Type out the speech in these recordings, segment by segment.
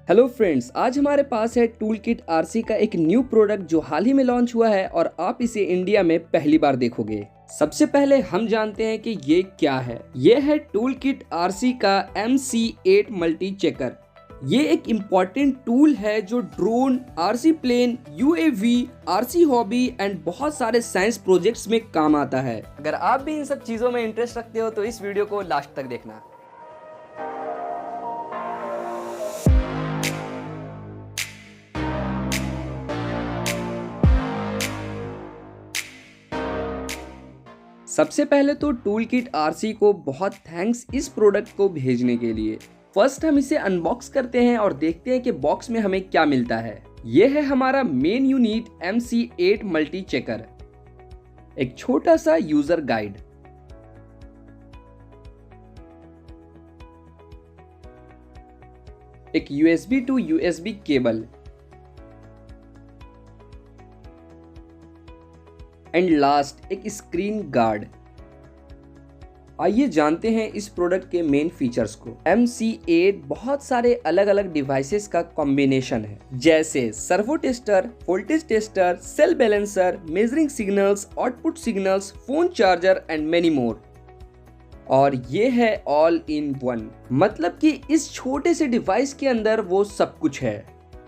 Hello friends, आज हमारे पास है टूल किट आरसी का एक न्यू प्रोडक्ट जो हाल ही में लॉन्च हुआ है और आप इसे इंडिया में पहली बार देखोगे। सबसे पहले हम जानते हैं कि ये क्या है। ये है टूल किट आरसी का MC8 मल्टी चेकर। ये एक इम्पॉर्टेंट टूल है जो drone, RC plane, UAV, RC hobby and बहुत सारे साइंस प्रोजेक्ट्स में काम आता है। अगर आप भी इन सब चीजों में इंटरेस्ट रखते हो तो इस वीडियो को लास्ट तक देखना। सबसे पहले तो टूल किट आरसी को बहुत थैंक्स इस प्रोडक्ट को भेजने के लिए। फर्स्ट हम इसे अनबॉक्स करते हैं और देखते हैं कि बॉक्स में हमें क्या मिलता है। यह है हमारा main unit MC8 multi checker, एक छोटा सा यूजर गाइड, एक USB to USB cable and last एक स्क्रीन गार्ड। आइए जानते हैं इस प्रोडक्ट के मेन फीचर्स को। MC8 बहुत सारे अलग अलग डिवाइसेस का कॉम्बिनेशन है, जैसे servo tester, voltage tester, cell balancer, measuring signals, output signals, phone charger and many more. और ये है ऑल इन वन, मतलब कि इस छोटे से डिवाइस के अंदर वो सब कुछ है।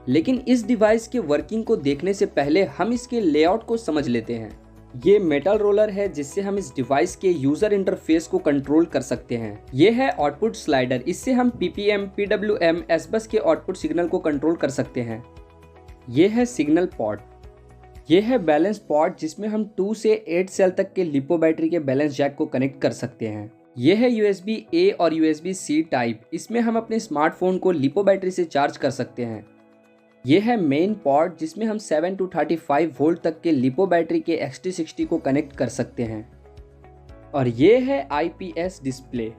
लेकिन इस डिवाइस के वर्किंग को देखने से पहले हम इसके लेआउट को समझ लेते हैं। ये मेटल रोलर है जिससे हम इस डिवाइस के यूजर इंटरफेस को कंट्रोल कर सकते हैं। ये है आउटपुट स्लाइडर, इससे हम PPM, PWM, SBUS के आउटपुट सिग्नल को कंट्रोल कर सकते हैं। ये है सिग्नल पॉट। ये है बैलेंस पॉट जिसमें हम 2 से 8 सेल तक के लिपो बैटरी के बैलेंस जैक को कनेक्ट कर सकते हैं। ये है USB-A और USB-C टाइप, इसमें हम अपने स्मार्टफोन को लिपो बैटरी से चार्ज कर सकते हैं। ये है मेन पॉट जिसमें हम 7 to 35 वोल्ट तक के लिपो बैटरी के XT60 को कनेक्ट कर सकते हैं। और ये है IPS डिस्प्ले।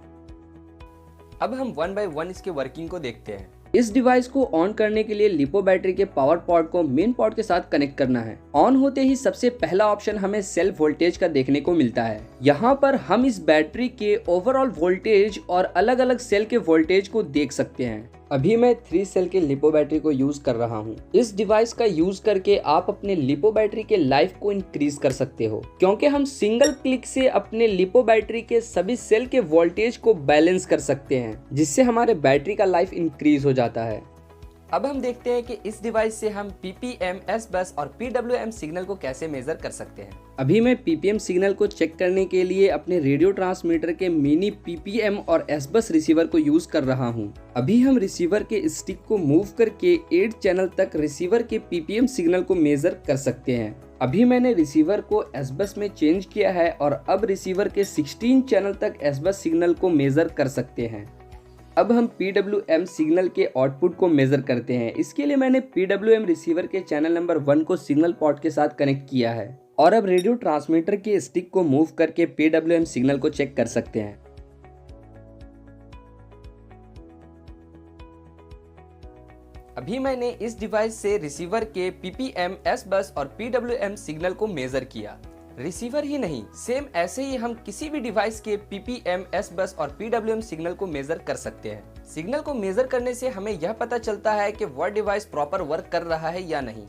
अब हम 1 by 1 इसके वर्किंग को देखते हैं। इस डिवाइस को ऑन करने के लिए लिपो बैटरी के पावर पॉट को मेन पॉट के साथ कनेक्ट करना है। ऑन होते ही सबसे पहला ऑप्शन हमें सेल वोल्टेज का देखने को मिलता है। यहाँ पर हम इस बैटरी के ओवरऑल वोल्टेज और अलग अलग सेल के वोल्टेज को देख सकते हैं। अभी मैं 3 सेल के लिपो बैटरी को यूज कर रहा हूँ। इस डिवाइस का यूज करके आप अपने लिपो बैटरी के लाइफ को इंक्रीज कर सकते हो, क्योंकि हम सिंगल क्लिक से अपने लिपो बैटरी के सभी सेल के वोल्टेज को बैलेंस कर सकते हैं, जिससे हमारे बैटरी का लाइफ इंक्रीज हो जाता है। अब हम देखते हैं कि इस डिवाइस से हम PPM, SBUS और PWM सिग्नल को कैसे मेजर कर सकते हैं। अभी मैं PPM सिग्नल को चेक करने के लिए अपने रेडियो ट्रांसमीटर के मिनी PPM और SBUS रिसीवर को यूज कर रहा हूँ। अभी हम रिसीवर के स्टिक को मूव करके 8 चैनल तक रिसीवर के PPM सिग्नल को मेजर कर सकते हैं। अभी मैंने रिसीवर को SBUS में चेंज किया है और अब रिसीवर के 16 चैनल तक SBUS सिग्नल को मेजर कर सकते हैं। अब हम PWM सिग्नल के आउटपुट को मेजर करते हैं। इसके लिए मैंने PWM रिसीवर के चैनल नंबर 1 को सिग्नल पोर्ट के साथ कनेक्ट किया है और अब रेडियो ट्रांसमीटर के स्टिक को मूव करके PWM सिग्नल को चेक कर सकते हैं। अभी मैंने इस डिवाइस से रिसीवर के PPM, SBUS और PWM सिग्नल को मेजर किया। रिसीवर ही नहीं, सेम ऐसे ही हम किसी भी डिवाइस के PPM, SBUS और PWM सिग्नल को मेजर कर सकते हैं। सिग्नल को मेजर करने से हमें यह पता चलता है कि वह डिवाइस प्रॉपर वर्क कर रहा है या नहीं।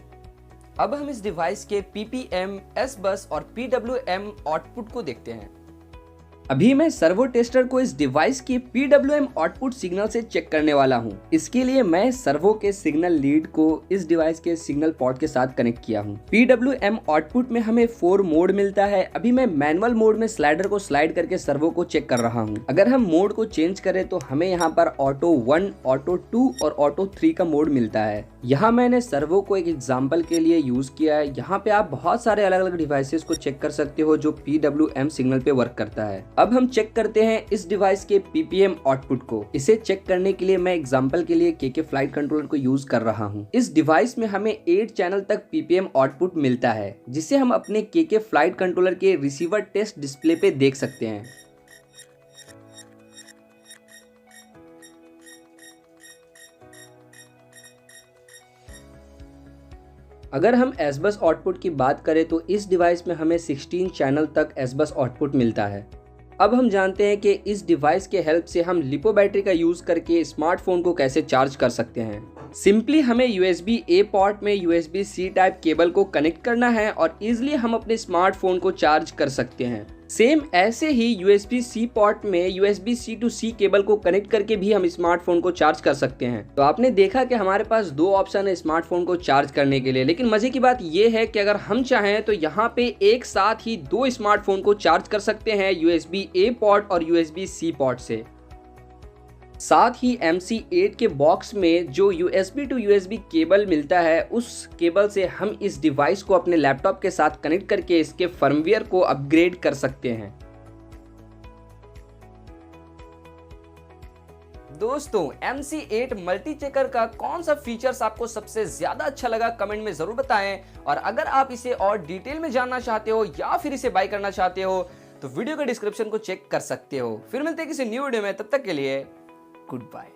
अब हम इस डिवाइस के PPM, SBUS और PWM आउटपुट को देखते हैं। अभी मैं सर्वो टेस्टर को इस डिवाइस के PWM आउटपुट सिग्नल से चेक करने वाला हूं। इसके लिए मैं सर्वो के सिग्नल लीड को इस डिवाइस के सिग्नल पोर्ट के साथ कनेक्ट किया हूं। PWM आउटपुट में हमें 4 मोड मिलता है। अभी मैं मैनुअल मोड में स्लाइडर को स्लाइड करके सर्वो को चेक कर रहा हूं। अगर हम मोड को चेंज करें तो हमें यहाँ पर ऑटो 1, ऑटो 2 और ऑटो 3 का मोड मिलता है। यहाँ मैंने सर्वो को एक एग्जाम्पल के लिए यूज किया है। यहाँ पे आप बहुत सारे अलग अलग डिवाइसेस को चेक कर सकते हो जो PWM सिग्नल पे वर्क करता है। अब हम चेक करते हैं इस डिवाइस के PPM आउटपुट को। इसे चेक करने के लिए मैं एग्जांपल के लिए KK फ्लाइट कंट्रोलर को यूज कर रहा हूं। इस डिवाइस में हमें 8 चैनल तक PPM आउटपुट मिलता है, जिसे हम अपने KK फ्लाइट कंट्रोलर के रिसीवर टेस्ट डिस्प्ले पे देख सकते हैं। अगर हम SBUS आउटपुट की बात करें तो इस डिवाइस में हमें 16 चैनल तक SBUS आउटपुट मिलता है। अब हम जानते हैं कि इस डिवाइस के हेल्प से हम लिपो बैटरी का यूज करके स्मार्टफोन को कैसे चार्ज कर सकते हैं। सिंपली हमें USB A पोर्ट में USB C टाइप केबल को कनेक्ट करना है और इजिली हम अपने स्मार्टफोन को चार्ज कर सकते हैं। सेम ऐसे ही USB C पोर्ट में USB C to C cable को कनेक्ट करके भी हम स्मार्टफोन को चार्ज कर सकते हैं। तो आपने देखा कि हमारे पास दो ऑप्शन है स्मार्टफोन को चार्ज करने के लिए, लेकिन मजे की बात यह है कि अगर हम चाहें तो यहाँ पे एक साथ ही दो स्मार्टफोन को चार्ज कर सकते हैं USB A पोर्ट और USB C पोर्ट से। साथ ही MC8 के बॉक्स में जो USB to USB केबल मिलता है, उस केबल से हम इस डिवाइस को अपने लैपटॉप के साथ कनेक्ट करके इसके फर्मवेयर को अपग्रेड कर सकते हैं। दोस्तों, MC8 मल्टी चेकर का कौन सा फीचर्स आपको सबसे ज्यादा अच्छा लगा कमेंट में जरूर बताएं, और अगर आप इसे और डिटेल में जानना चाहते हो या फिर इसे बाय करना चाहते हो तो वीडियो के डिस्क्रिप्शन को चेक कर सकते हो। फिर मिलते हैं किसी न्यू वीडियो में, तब तक के लिए गुड बाय।